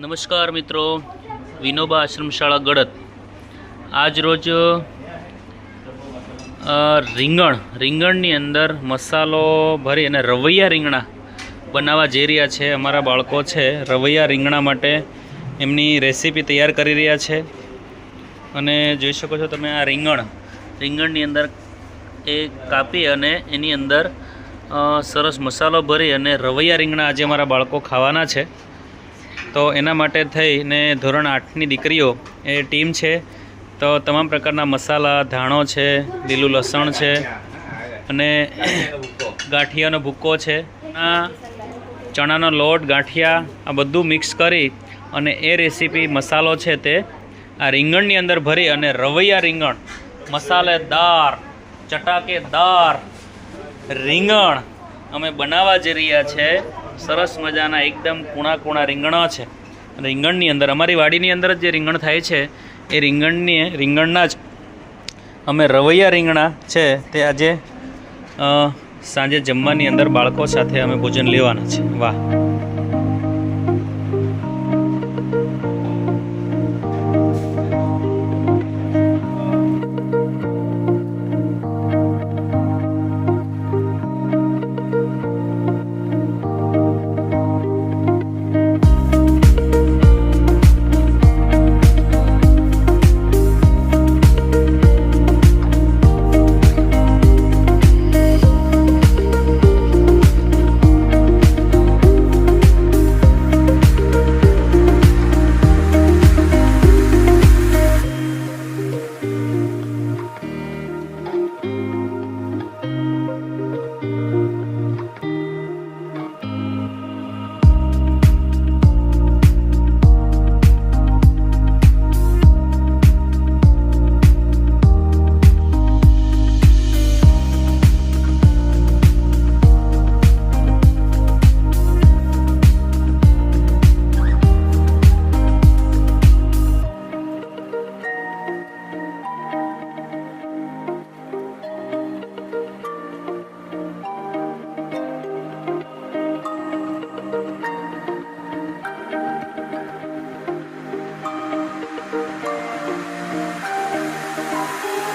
નમસ્કાર મિત્રો, વિનોબા આશ્રમશાળા ગળત આજ રોજ રીંગણની અંદર મસાલો ભરી અને રવૈયા રીંગણા બનાવવા જઈ રહ્યા છે. અમારા બાળકો છે રવૈયા રીંગણા માટે એમની રેસીપી તૈયાર કરી રહ્યા છે. અને જોઈ શકો છો તમે આ રીંગણની અંદર એ કાપી અને એની અંદર સરસ મસાલો ભરી અને રવૈયા રીંગણા આજે અમારા બાળકો ખાવાના છે. તો એના માટે થઈને ધોરણ 8ની દીકરીઓ એ ટીમ છે. તો તમામ પ્રકારના મસાલા, ધાણો છે, લીલું લસણ છે અને ગાંઠિયાનો ભૂક્કો છે, આ ચણાનો લોટ, ગાંઠિયા, આ બધું મિક્સ કરી અને એ રેસીપી મસાલો છે તે આ રીંગણની અંદર ભરી અને રવૈયા રીંગણ, મસાલેદાર ચટાકેદાર રીંગણ અમે બનાવવા જઈ રહ્યા છે. સરસ મજાના એકદમ કૂણા રીંગણા છે. રીંગણની અંદર અમારી વાડીની અંદર જ જે રીંગણ થાય છે એ રીંગણના જ અમે રવૈયા રીંગણા છે તે આજે સાંજે જમવાની અંદર બાળકો સાથે અમે ભોજન લેવાના છે. વાહ!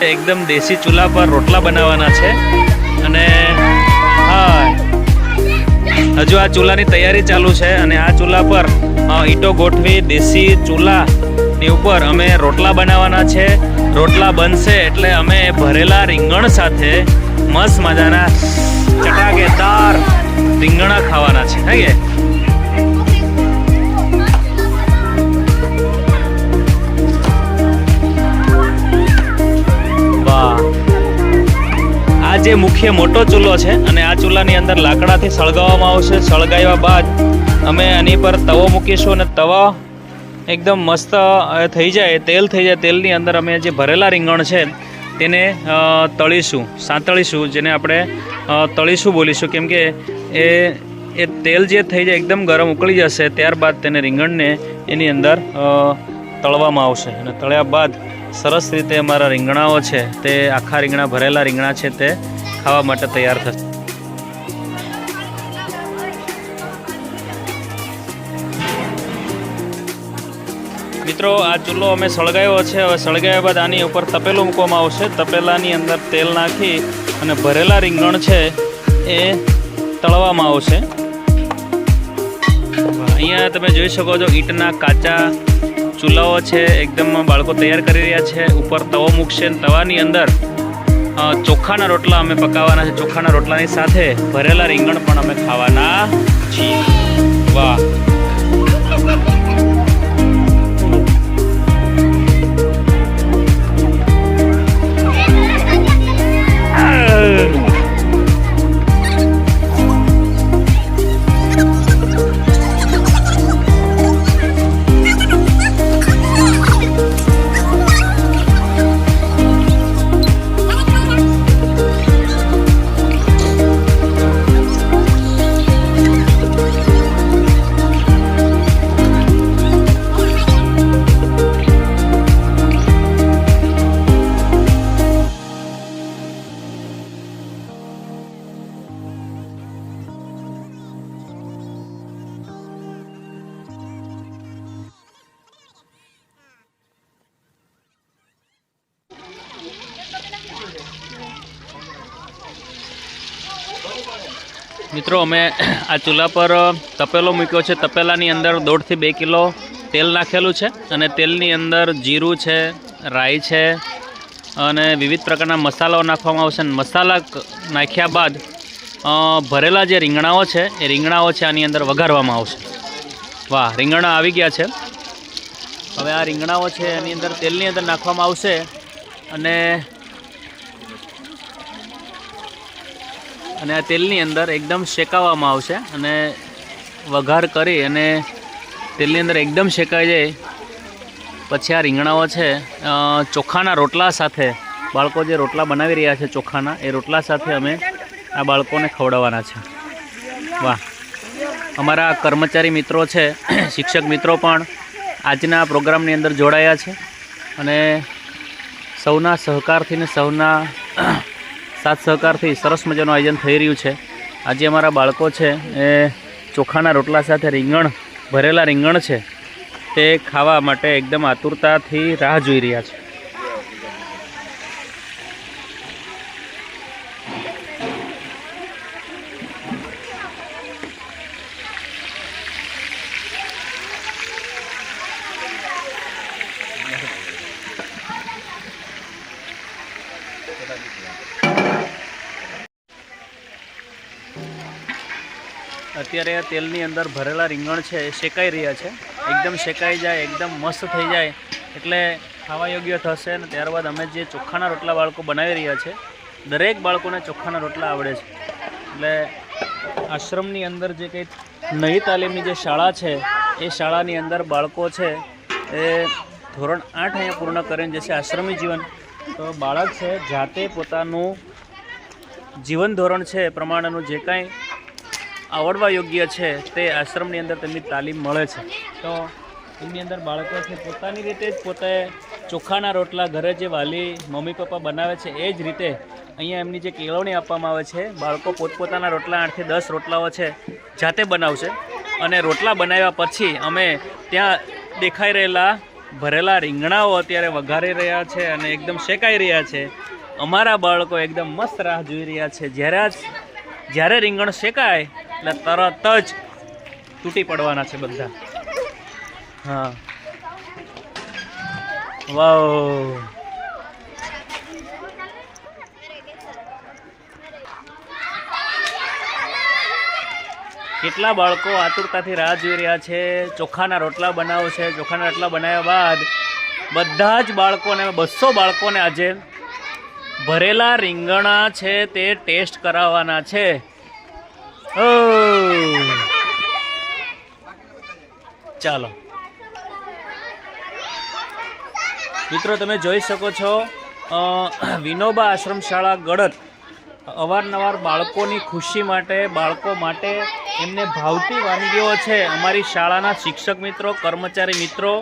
એકદમ દેશી ચૂલા પર રોટલા બનાવવાના છે. અને હા, હજુ આ ચૂલાની તૈયારી ચાલુ છે. અને આ ચૂલા પર ઈંટો ગોઠવી દેશી ચૂલાની ઉપર અમે રોટલા બનાવવાના છે. રોટલા બનશે એટલે અમે ભરેલા રીંગણ સાથે મસ્ત મજાના ચટાકેદાર રીંગણા ખાવાના છે. હે કે આ જે મુખ્ય મોટો ચૂલો છે અને આ ચૂલાની અંદર લાકડાથી સળગાવવામાં આવશે. સળગાવ્યા બાદ અમે આની પર તવો મૂકીશું અને તવા એકદમ મસ્ત થઈ જાય, તેલ થઈ જાય. તેલની અંદર અમે જે ભરેલા રીંગણ છે તેને સાંતળીશું, જેને આપણે તળીશું બોલીશું, કેમ કે એ તેલ જે થઈ જાય એકદમ ગરમ ઉકળી જશે ત્યારબાદ તેને રીંગણને એની અંદર તળવામાં આવશે. અને તળ્યા બાદ સરસ રીતે અમારા રીંગણાઓ છે તે આખા રીંગણા, ભરેલા રીંગણા છે તે ખાવા માટે તૈયાર થશે. મિત્રો, આ ચૂલો અમે સળગાવ્યો છે. હવે સળગાવ્યા બાદ આની ઉપર તપેલું મૂકવામાં આવશે. તપેલાની અંદર તેલ નાખી અને ભરેલા રીંગણ છે એ તળવામાં આવશે. અહીંયા તમે જોઈ શકો છો ઈંટના કાચા ચૂલાઓ છે, એકદમ બાળકો તૈયાર કરી રહ્યા છે. ઉપર તવો મૂકશે. તવાની અંદર ચોખાના રોટલા અમે પકાવવાના છે. ચોખાના રોટલાની સાથે ભરેલા રીંગણ પણ અમે ખાવાના છીએ. વાહ! મિત્રો અમે આ ચૂલા પર તપેલો મૂક્યો છે। તપેલાની અંદર 1.5 થી 2 કિલો તેલ નાખેલું છે અને તેલની અંદર જીરું છે, રાઈ છે અને વિવિધ પ્રકારના મસાલાઓ નાખવામાં આવશે। મસાલા નાખ્યા બાદ ભરેલા જે રીંગણાઓ છે એ રીંગણાઓ છે આની અંદર વઘારવામાં આવશે। વાહ, રીંગણા આવી ગયા છે। હવે આ રીંગણાઓ છે એની અંદર તેલની અંદર નાખવામાં આવશે અને આ તેલની અંદર એકદમ શેકાવવામાં આવશે અને વઘાર કરી અને તેલની અંદર એકદમ શેકાઈ જાય પછી આ રીંગણાઓ છે ચોખાના રોટલા સાથે, બાળકો જે રોટલા બનાવી રહ્યા છે ચોખાના, એ રોટલા સાથે અમે આ બાળકોને ખવડાવવાના છે। વાહ, અમારા કર્મચારી મિત્રો છે, શિક્ષક મિત્રો પણ આજના પ્રોગ્રામની અંદર જોડાયા છે અને સૌના સહકારથી ને સૌના સાથ સહકારથી સરસ મજાનું આયોજન થઈ રહ્યું છે। આજે અમારા બાળકો છે એ ચોખાના રોટલા સાથે રીંગણ, ભરેલા રીંગણ છે તે ખાવા માટે એકદમ આતુરતાથી રાહ જોઈ રહ્યા છે। અત્યારે તેલની અંદર ભરેલા રીંગણ છે એ શેકાઈ રહ્યા છે। એકદમ શેકાઈ જાય, એકદમ મસ્ત થઈ જાય એટલે ખાવા યોગ્ય થશે અને ત્યારબાદ અમે જે ચોખાના રોટલા બાળકો બનાવી રહ્યા છે, દરેક બાળકોને ચોખાના રોટલા આવડે છે એટલે આશ્રમની અંદર જે કંઈ નવી તાલીમની જે શાળા છે એ શાળાની અંદર બાળકો છે એ ધોરણ 8 અહીંયા પૂર્ણ કરીને જે છે આશ્રમી જીવન, તો બાળક છે જાતે પોતાનું જીવન ધોરણ છે એ પ્રમાણેનું જે કાંઈ આવડવા યોગ્ય છે તે આશ્રમની અંદર તેમની તાલીમ મળે છે। તો એમની અંદર બાળકો છે પોતાની રીતે જ પોતે ચોખાના રોટલા ઘરે જે વાલી મમ્મી પપ્પા બનાવે છે એ જ રીતે અહીંયા એમની જે કેળવણી આપવામાં આવે છે, બાળકો પોતપોતાના રોટલા 8 થી 10 રોટલાઓ છે જાતે બનાવશે અને રોટલા બનાવ્યા પછી અમે ત્યાં દેખાઈ રહેલા ભરેલા રીંગણાઓ અત્યારે વઘારી રહ્યા છે અને એકદમ શેકાઈ રહ્યા છે। અમારા બાળકો એકદમ મસ્ત રાહ જોઈ રહ્યા છે જ્યારે રીંગણ શેકાય એટલે તરત જ તૂટી પડવાના છે બધા। હા, વાવ, કેટલા બાળકો આતુરતાથી રાહ જોઈ રહ્યા છે, ચોખાના રોટલા બનાવશે। ચોખાના રોટલા બનાવ્યા બાદ બધા જ બાળકોને, 200 બાળકોને આજે ભરેલા રીંગણા છે તે ટેસ્ટ કરાવવાના છે। ચાલો મિત્રો, તમે જોઈ શકો છો વિનોબા આશ્રમ શાળા ગળત અવારનવાર બાળકોની ખુશી માટે, બાળકો માટે એમને ભાવતી વાનગીઓ છે અમારી શાળાના શિક્ષક મિત્રો, કર્મચારી મિત્રો,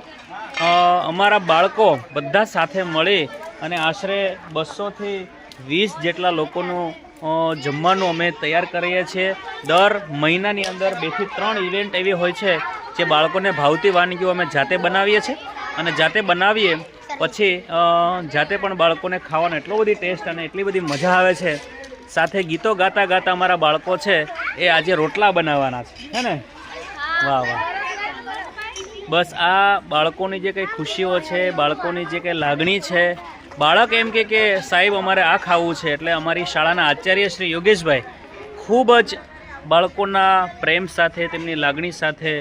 અમારા બાળકો બધા સાથે મળી અને આશરે 200 થી 20 જેટલા લોકોનું જમવાનું અમે તૈયાર કરીએ છીએ। દર મહિનાની અંદર 2 થી 3 ઇવેન્ટ એવી હોય છે જે બાળકોને ભાવતી વાનગીઓ અમે જાતે બનાવીએ છીએ અને જાતે બનાવીએ પછી જાતે પણ બાળકોને ખાવાનો એટલો બધી ટેસ્ટ અને એટલી બધી મજા આવે છે। સાથે ગીતો ગાતા ગાતા અમારા બાળકો છે એ આજે રોટલા બનાવવાના છે, હે ને? વાહ વાહ, બસ આ બાળકોની જે કંઈ ખુશીઓ છે, બાળકોની જે કંઈ લાગણી છે, બાળક એમ કે સાહેબ અમારે આ ખાવું છે એટલે અમારી શાળાના આચાર્ય શ્રી યોગેશભાઈ ખૂબ જ બાળકોના પ્રેમ સાથે, તેમની લાગણી સાથે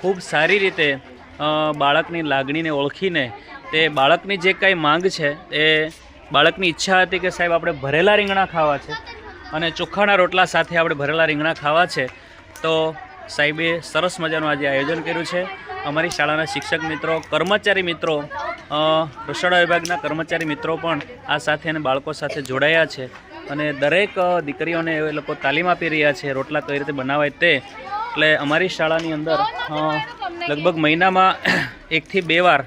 ખૂબ સારી રીતે બાળકની લાગણીને ઓળખીને તે બાળકની જે કાંઈ માંગ છે એ બાળકની ઈચ્છા હતી કે સાહેબ આપણે ભરેલા રીંગણા ખાવા છે અને ચોખાના રોટલા સાથે આપણે ભરેલા રીંગણા ખાવા છે, તો સાહેબે સરસ મજાનું આજે આયોજન કર્યું છે। અમારી શાળાના શિક્ષક મિત્રો, કર્મચારી મિત્રો, રસોડા વિભાગના કર્મચારી મિત્રો પણ આ સાથે અને બાળકો સાથે જોડાયા છે અને દરેક દીકરીઓને એ લોકો તાલીમ આપી રહ્યા છે રોટલા કઈ રીતે બનાવાય તે। એટલે અમારી શાળાની અંદર લગભગ મહિનામાં 1 થી 2 વાર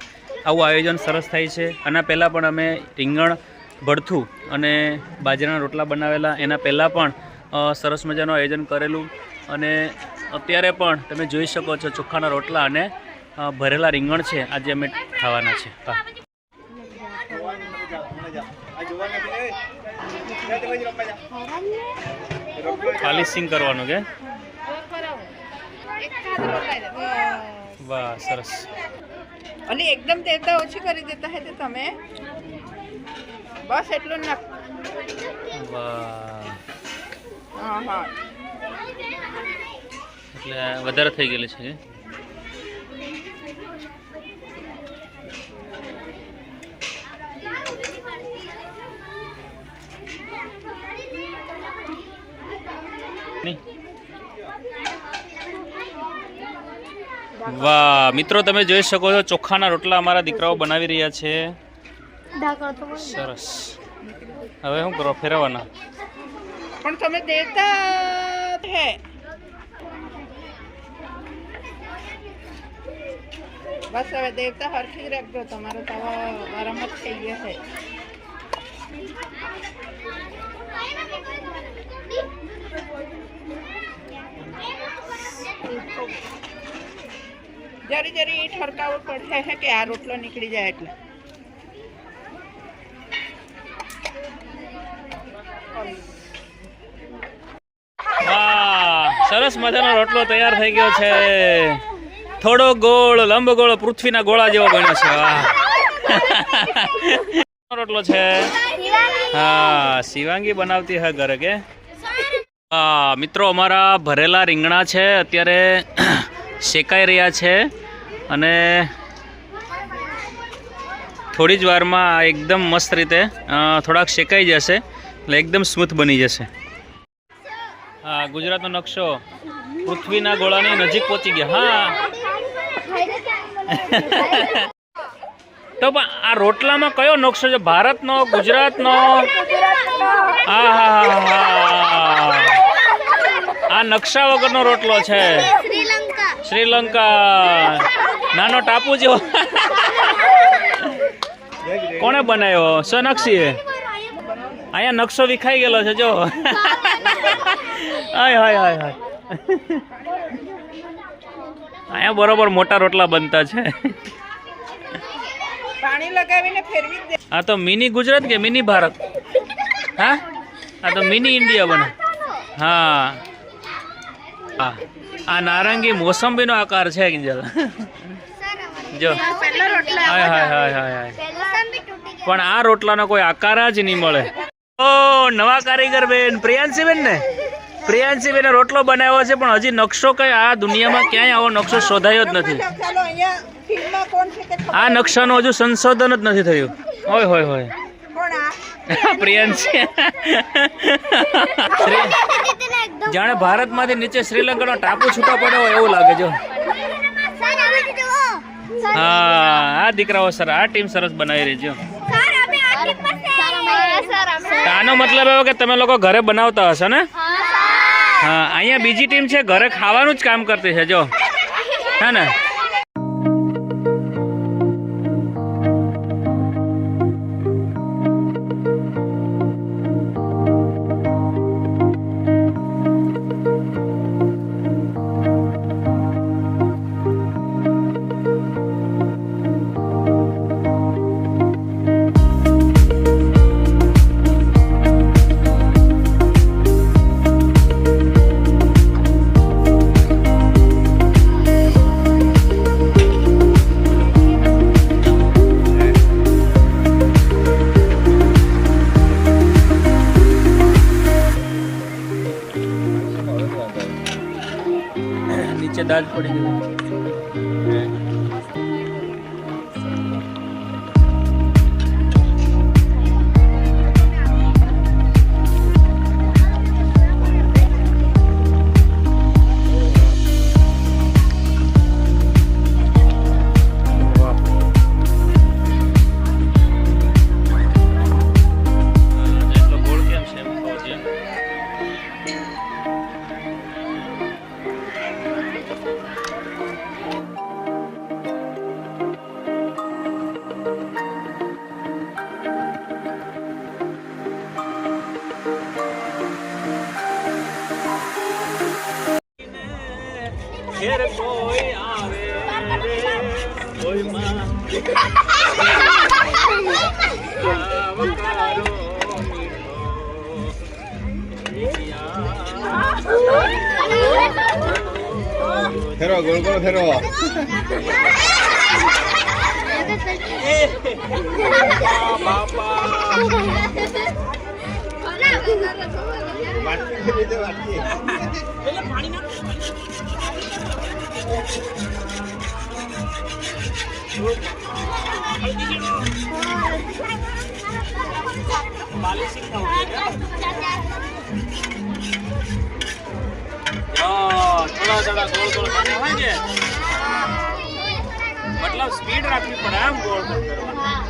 આવું આયોજન સરસ થાય છે। આના પહેલાં પણ અમે રીંગણ ભરથું અને બાજરાના રોટલા બનાવેલા, એના પહેલાં પણ સરસ મજાનું આયોજન કરેલું અને અત્યારે પણ તમે જોઈ શકો છો ચોખાના રોટલા અને ભરેલા રીંગણ છે આજે અમે ખાવાના છે। પોલિશિંગ કરવાનું કે વાહ સરસ અને એકદમ તેવતા ઓછી કરી દેતા હે તો તમે બસ એટલું ના વાહ હા હા એટલે વધારે થઈ ગયેલી છે વાહ મિત્રો તમે જોઈ શકો છો ચોખાના રોટલા અમારા દીકરાઓ બનાવી રહ્યા છે સરસ હવે શું કરો ફેરવવાના પણ તમે દેવતા હે બસ હવે દેવતા હરખી રાખજો તમારો તવા ગરમ જ થઈ ગયા છે જરી જરી ઈટ હરકાવવું પડશે હે કે આ રોટલો નીકળી જાય એટલે વાહ સરસ મજાનો રોટલો તૈયાર થઈ ગયો છે થોડો ગોળ લંબ ગોળ પૃથ્વીના ગોળા જેવો બન્યો છે વાહ રોટલો છે હા શિવાંગી બનાવતી હે ઘરે કે હા મિત્રો અમારા ભરેલા રીંગણા છે અત્યારે શેકાઈ રહ્યા છે અને થોડી જ વારમાં એકદમ મસ્ત રીતે થોડાક શેકાઈ જશે એટલે એકદમ સ્મૂથ બની જશે હા ગુજરાતનો નકશો પૃથ્વીના ગોળાની નજીક પહોંચી ગયા હા તો પણ આ રોટલામાં કયો નકશો છે ભારતનો ગુજરાતનો હા હા હા આ નકશા વગરનો રોટલો છે શ્રીલંકા નાનો ટાપુ જેવો કોણે બનાવ્યો સોનાક્ષીએ અહીંયા નકશો વિખાઈ ગયેલો છે જો હાય હાય હાય હાય અહીંયા બરોબર મોટા રોટલા બનતા છે પાણી લગાવીને ફેરવી દે આ તો મિની ગુજરાત કે મિની ભારત હા આ તો મિની ઇન્ડિયા બને હા હા આ નારંગી મોસંબીનો આકાર છે કિંજલ જો હાય હાય હાય હાય હાય પણ આ રોટલાનો કોઈ આકાર જ નહીં મળે ઓ નવા કારીગર બેન પ્રિયાંશીબેન ને પ્રિયાંશીબેને રોટલો બનાવ્યો છે પણ હજી નકશો કઈ આ દુનિયામાં ક્યાંય આવો નકશો શોધાયો જ નથી આ નકશાનું હજુ સંશોધન જ નથી થયું હોય હોય હોય પ્રિયાંશી જાણે ભારતમાંથી નીચે શ્રીલંકાનો ટાપુ છૂટો પડ્યો હોય એવું લાગે જો હા આ દીકરાઓ સર આ ટીમ સરસ બનાવી રહી છે આનો મતલબ એવો કે તમે લોકો ઘરે બનાવતા હશો ને હા અહીંયા બીજી ટીમ છે ઘરે ખાવાનું જ કામ કરતી છે જો હે ને નીચે દાજ પડી ગઈ ઘેર કોઈ આવે રે કોઈ માં આવકારો મીઠો ફેરો ગોળ ગોળ ફેરો થોડા થોડા ગોળ ગોળ કરને હોય છે મતલબ સ્પીડ રાખવી પડે આમ ગોળ ગોળ કરવાની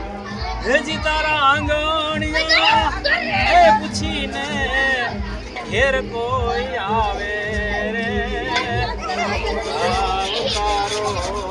હે જી તારા આંગણિયા એ પૂછીને ઘેર કોઈ આવે રે આવકારો